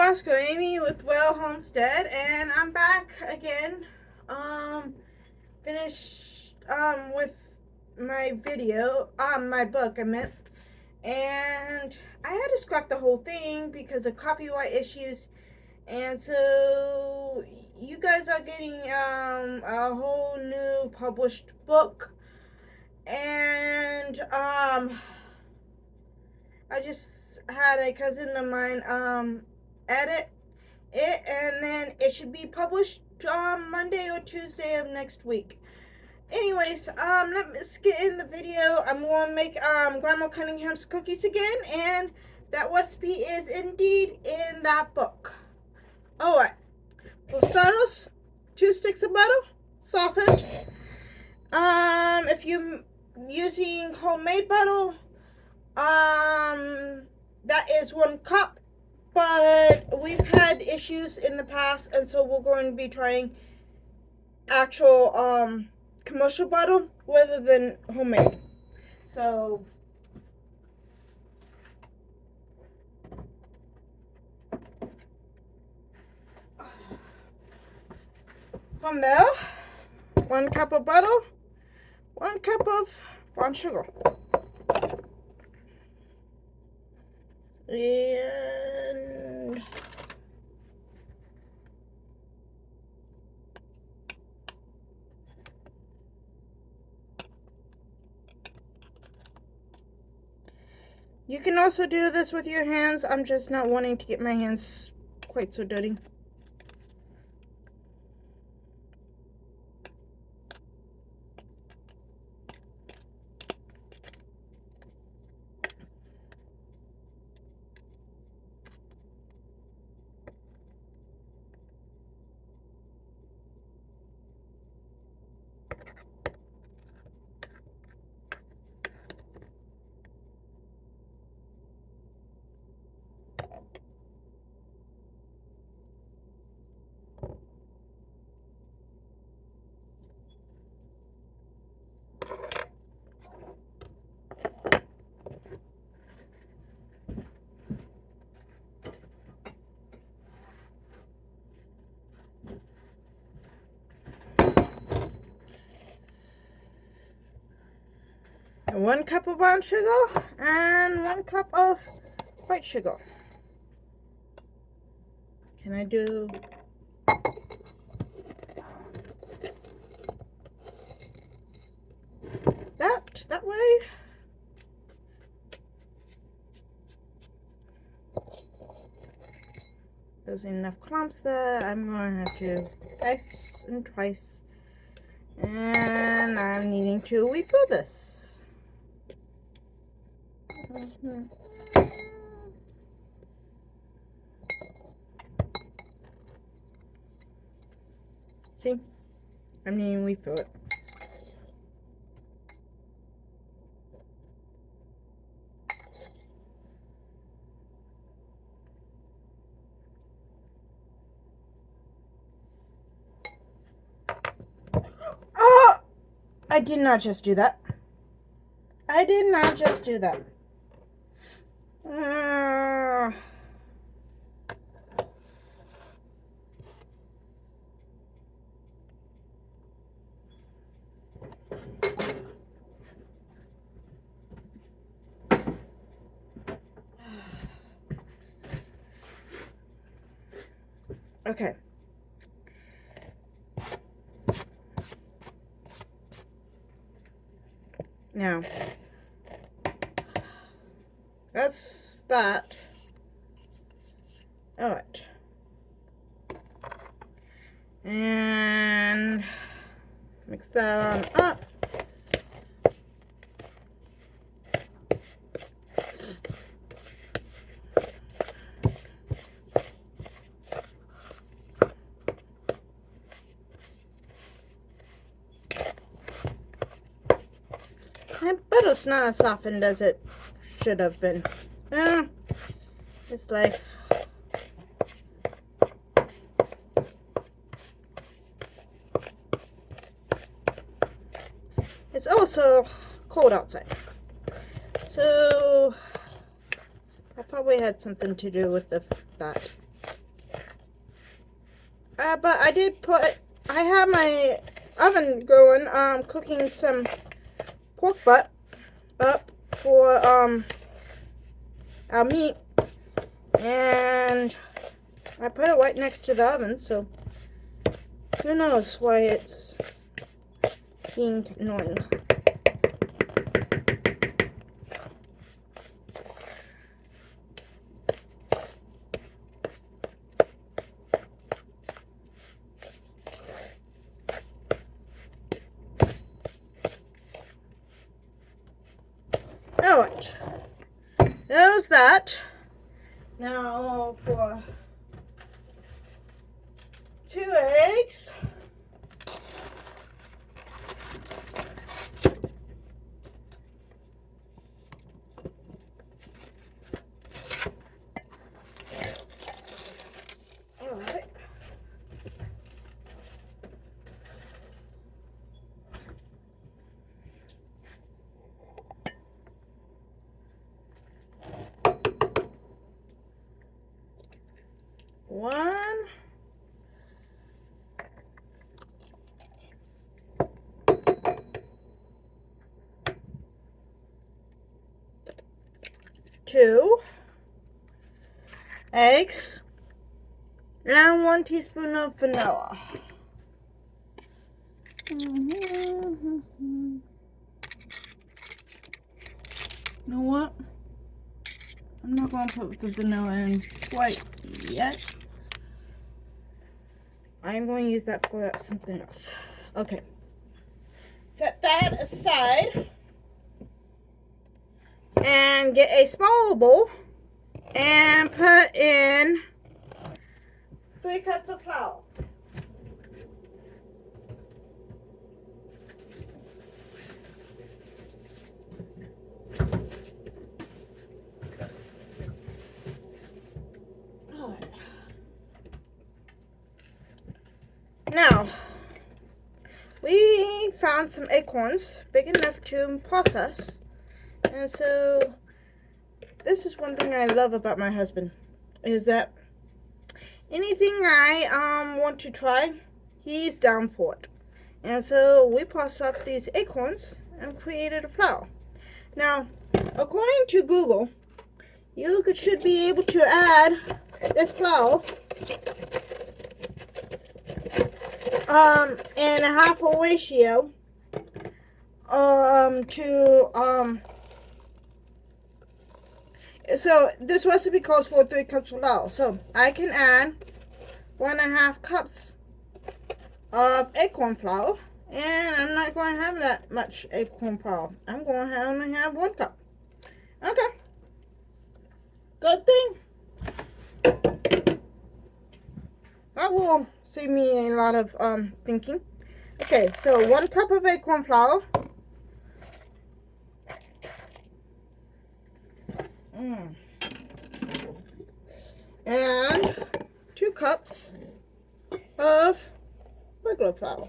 Roscoe Amy with Well Homestead, and I'm back again. Finished with my video, my book I meant, and I had to scrap the whole thing because of copyright issues. And so you guys are getting a whole new published book, and I just had a cousin of mine edit it, and then it should be published on Monday or Tuesday of next week. Anyways, let's get in the video. I'm going to make Grandma Cunningham's cookies again, and that recipe is indeed in that book. Alright, for starters, 2 sticks of butter, softened. If you're using homemade butter, that is 1 cup. But we've had issues in the past, and so we're going to be trying actual commercial butter rather than homemade. So from there, 1 cup of butter, 1 cup of brown sugar, and you can also do this with your hands. I'm just not wanting to get my hands quite so dirty. And 1 cup of brown sugar and 1 cup of white sugar. Can I do that way? There's enough clumps there. I'm going to have to twice and twice. And I'm needing to refill this. See? I'm needing to refill it. Oh! I did not just do that. I did not just do that. Okay. Now, that's that. All right. And mix that on up. My butter's not as softened as it should have been. It's life. It's also cold outside. So I probably had something to do with that. But I did put, I have my oven going, cooking some pork butt up for, our meat. And I put it right next to the oven, so who knows why it's being annoying. Alright, there's that. Now for 2 eggs. Alright. One. Two eggs. And 1 teaspoon of vanilla. You know what? I'm not going to put the vanilla in quite yet. I'm going to use that for something else. Okay. Set that aside. And get a small bowl. And put in 3 cups of flour. Now, we found some acorns big enough to process, and so this is one thing I love about my husband, is that anything I want to try, he's down for it. And so we processed up these acorns and created a flour. Now, according to Google, you should be able to add this flour in a half a ratio so this recipe calls for 3 cups of flour, so I can add 1.5 cups of acorn flour, and I'm not going to have that much acorn flour. I'm going to only have 1 cup. Okay, good thing. That will save me a lot of thinking. Okay, so 1 cup of acorn flour. And 2 cups of regular flour.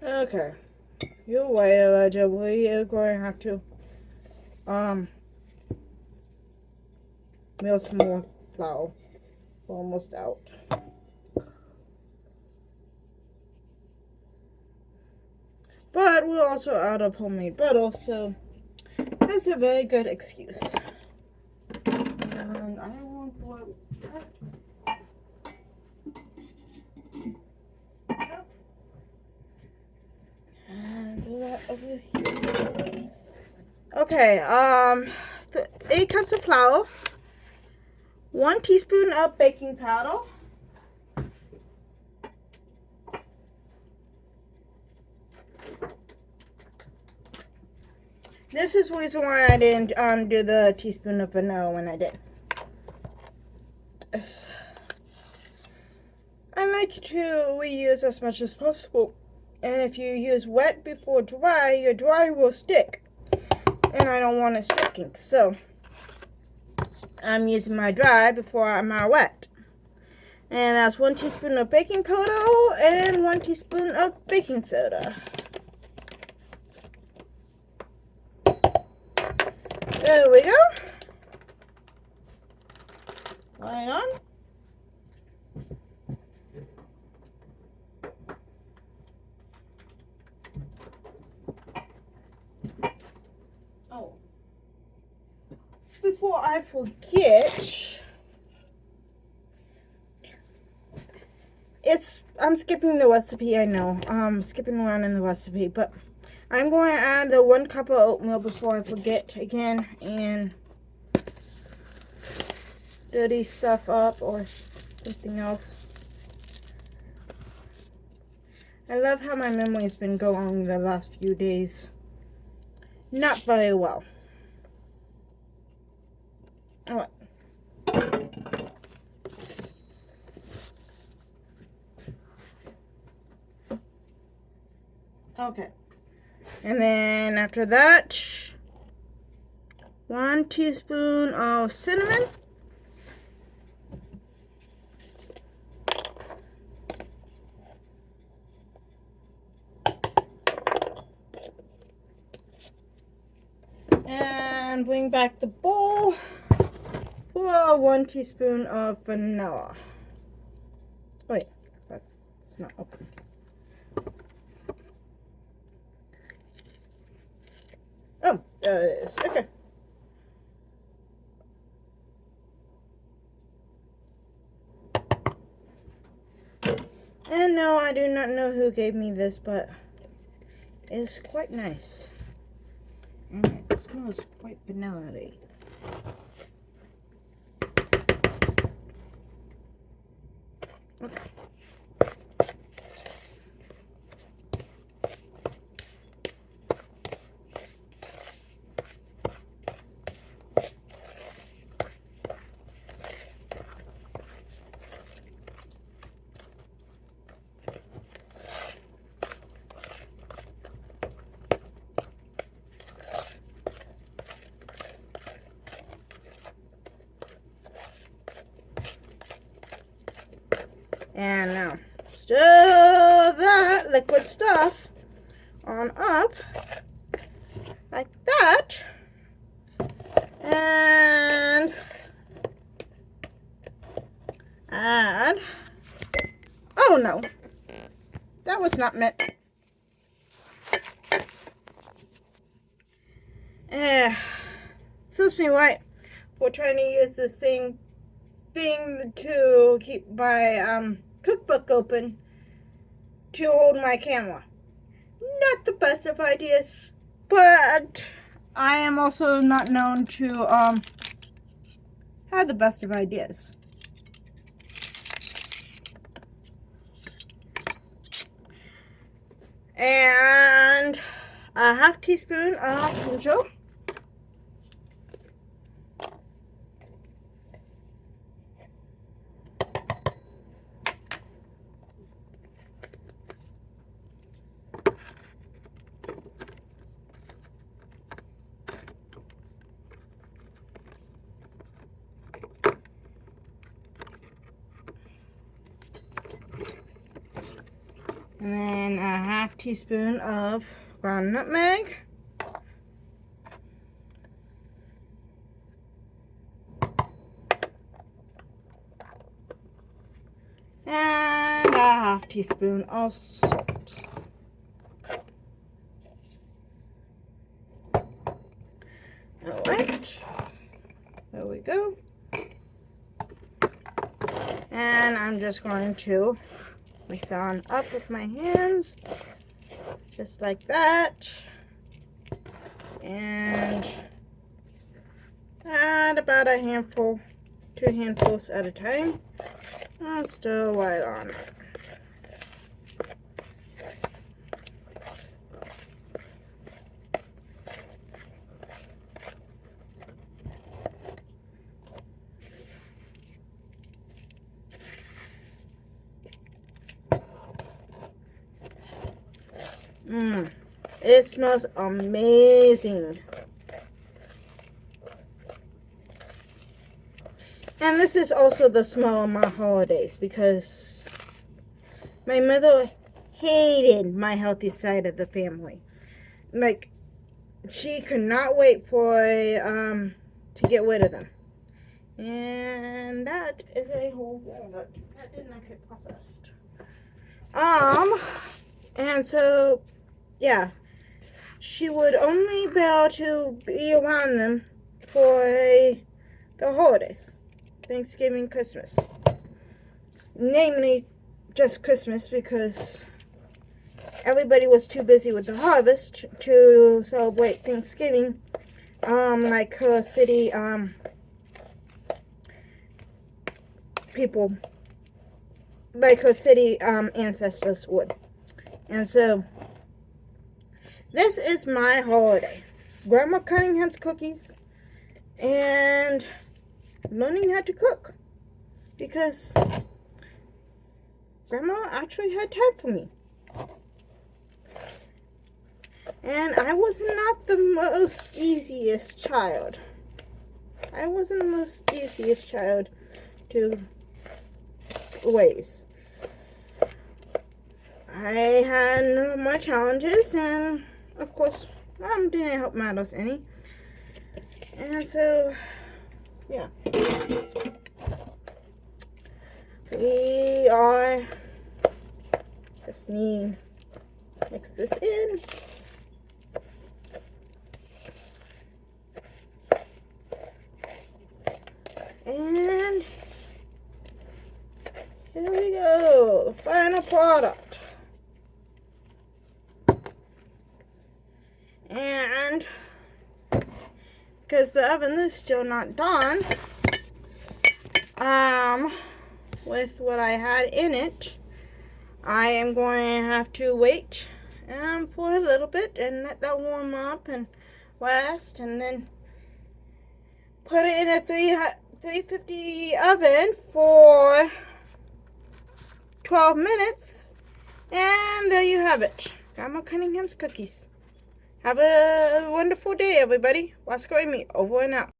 Okay, you're way eligible. You're going to have to mill some more flour. We're almost out. But we're also out of homemade butter, so that's a very good excuse. And I want to and do that over here. Okay, 8 cups of flour, 1 teaspoon of baking powder, this is the reason why I didn't do the teaspoon of vanilla when I did. I like to reuse as much as possible, and if you use wet before dry, your dry will stick, and I don't want it sticking, so I'm using my dry before my wet. And that's 1 teaspoon of baking powder and 1 teaspoon of baking soda. There we go. Right on. Oh. Before I forget, I'm skipping the recipe, I know. Skipping around in the recipe, but I'm going to add the 1 cup of oatmeal before I forget again and dirty stuff up or something else. I love how my memory's been going the last few days. Not very well. Alright. Okay. And then after that, 1 teaspoon of cinnamon. And bring back the bowl for 1 teaspoon of vanilla. Wait, that's not open. Oh, there it is. Okay. And no, I do not know who gave me this, but it's quite nice. And it smells quite vanilla-y. Okay. And now stir that liquid stuff on up like that. And add, oh no, that was not meant. Excuse me, right, for trying to use the same thing to keep my cookbook open to hold my camera. Not the best of ideas, but I am also not known to have the best of ideas. And a half teaspoon of puncho. And then a half teaspoon of ground nutmeg. And a half teaspoon of salt. Alright, there we go. And I'm just going to mix on up with my hands, just like that. And add about a handful, 2 handfuls at a time. And stir right on. It smells amazing. And this this is also the smell of my holidays because my mother hated my healthy side of the family. Like, she could not wait for to get rid of them. And that is a whole walnut. That did not get processed. And so, yeah, she would only be able to be around them for the holidays, Thanksgiving, Christmas. Namely, just Christmas, because everybody was too busy with the harvest to celebrate Thanksgiving, like her city, people, like her city, ancestors would. And so, this is my holiday. Grandma Cunningham's cookies and learning how to cook. Because Grandma actually had time for me. And I was not the most easiest child. I wasn't the most easiest child to raise. I had my challenges, and of course, Mom didn't help matters any. And so, yeah. We are just need to mix this in. And here we go, the final product. And because the oven is still not done, with what I had in it, I am going to have to wait for a little bit and let that warm up and rest, and then put it in a 350 oven for 12 minutes, and there you have it. Grandma Cunningham's cookies. Have a wonderful day, everybody. Wasco and me, over and out.